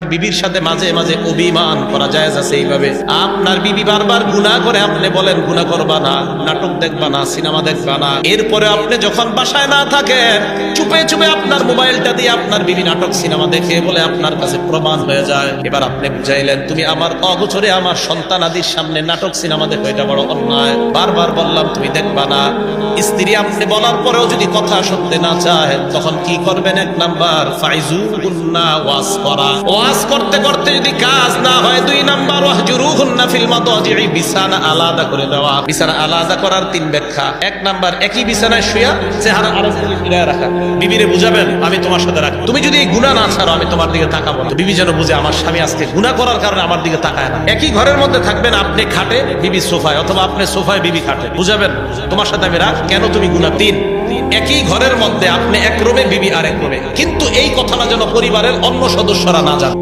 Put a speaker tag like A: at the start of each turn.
A: বিবির সাথে মাঝে মাঝে অভিমান করা জায়েজ আছে। এইভাবে আপনার বিবি বারবার গুনাহ করে, আপনি বলেন গুনাহ করবা না, নাটক দেখবা না, সিনেমা দেখবা না, এরপরে আপনি যখন বাসায় না থাকেন চুপে চুপে আপনার মোবাইলটা দিয়ে আপনার বিবি নাটক সিনেমা দেখে বলে আপনার কাছে প্রমাণ হয়ে যায়। এবার আপনি বুঝাইলেন তুমি আমার অগোচরে আমার সন্তান আদির সামনে নাটক সিনেমা দেখো, এটা বড় অন্যায়। বারবার বললাম তুমি দেখবা না। স্ত্রী আপনি বলার পরেও যদি কথা শুনতে না চায় তখন কি করবেন? এক নাম্বার ফাইজুহুন্না ওয়াজ করা, ওয়াজ করতে করতে যদি কাজ না হয়, দুই নাম্বার ওয়াহজুরুহুন্না ফিল মাদাজি'i, বিছানা আলাদা করে দেওয়া। বিছানা আলাদা করার তিন ব্যাখ্যা। এক নাম্বার, একই বিছানায় শুয়া চেহারা আড়াল করে ফিরায় রাখা। বিবিরে বুঝাবেন আমি তোমার সাথে রাখি, তুমি যদি এই গুনাহ না ছাড়ো আমি তোমার দিকে তাকাবো না। বিবি যেন বুঝে আমার স্বামী আজকে গুনাহ করার কারণে আমার দিকে তাকায় না। একই ঘরের মধ্যে থাকবেন, আপনি খাটে বিবি সোফায়, অথবা আপনি সোফায় বিবি খাটে, বুঝাবেন তোমার সাথে আমি রাখ, কেন তুমি গুনাহ। তিন, একই ঘরের মধ্যে আপনি এক রুমে বিবি আর এক রুমে, কিন্তু এই কথাটা যেন পরিবারের অন্য সদস্যরা না জানে।